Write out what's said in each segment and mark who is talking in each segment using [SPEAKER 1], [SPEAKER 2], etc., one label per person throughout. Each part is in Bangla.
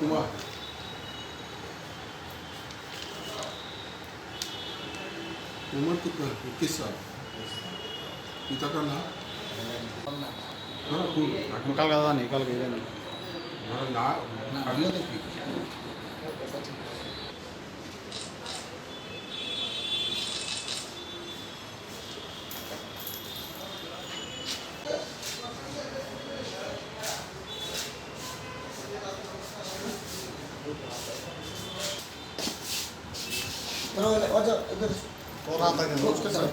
[SPEAKER 1] कुमार उम्र कितना है? 21 साल। पिता का नाम? हाँ
[SPEAKER 2] कल का नहीं कल गए नहीं
[SPEAKER 1] नाम अगला तो ठीक नमस्कार सर।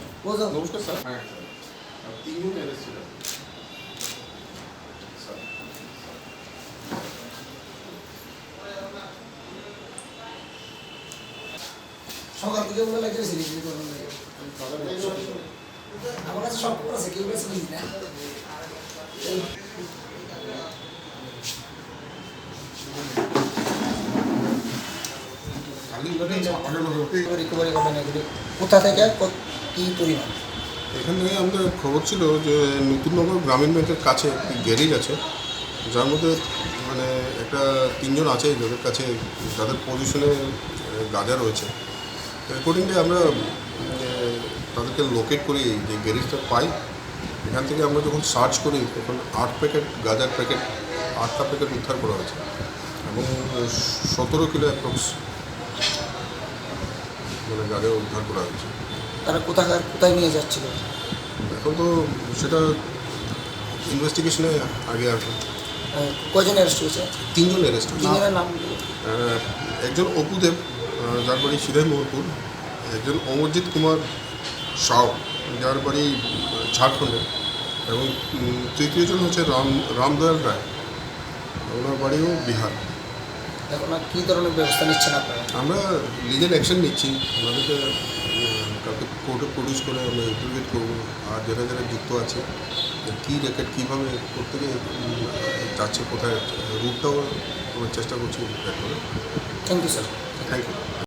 [SPEAKER 1] नमस्कार सर। हाँ तीनों अरेस्ट ছিল
[SPEAKER 3] সকাল থেকে বলে লাগে সিরিজ করুন লাগে আমার কাছে সব আছে কেউ কাছে নেই না
[SPEAKER 1] খালি পাঠানো হতে
[SPEAKER 3] রিকভারি করবেন এগুলি কোথা থেকে কি পরিমাণ
[SPEAKER 1] এখান থেকে আমাদের খবর ছিল যে নতুননগর গ্রামীণ ব্যাংকের কাছে একটি গ্যারেজ আছে যার মধ্যে মানে একটা তিনজন আছে যাদের কাছে যাদের পজিশনে গাঁজা রয়েছে অ্যাকর্ডিংলি আমরা তাদেরকে লোকেট করি যে গ্যারেজটা পাই এখান থেকে আমরা যখন সার্চ করি তখন 8 প্যাকেট গাঁজার প্যাকেট 8টা প্যাকেট উদ্ধার করা হয়েছে এবং 17 কিলো অ্যাপ্রক্স মানে গাঁজা উদ্ধার করা হয়েছে।
[SPEAKER 3] তারা কোথায় নিয়ে যাচ্ছিল
[SPEAKER 1] এখন তো সেটা ইনভেস্টিগেশনে আগে আসবে।
[SPEAKER 3] কজন অ্যারেস্ট হয়েছে
[SPEAKER 1] তিনজন অ্যারেস্ট হয়েছে।
[SPEAKER 3] তিনজনের নাম
[SPEAKER 1] একজন অপুদেব যার বাড়ি সিধাই মোহনপুর, একজন অমরজিৎ কুমার সাউ যার বাড়ি ঝাড়খণ্ডে এবং তৃতীয়জন হচ্ছে রামদয়াল রায় ওনার বাড়িও বিহার।
[SPEAKER 3] এখন আর কী ধরনের ব্যবস্থা নিচ্ছেন আপনারা
[SPEAKER 1] আমরা লিগেল অ্যাকশন নিচ্ছি ওনাদেরকে কাউকে কোর্টে প্রডিউস করে আমরা ইন্টারভিউ করবো আর যারা যারা যুক্ত আছে কী র্যাকেট কীভাবে করতে গিয়ে যাচ্ছে কোথায় রুটটাও আমরা চেষ্টা করছি ব্যাক করে।
[SPEAKER 3] Thank you sir.
[SPEAKER 1] Thank you.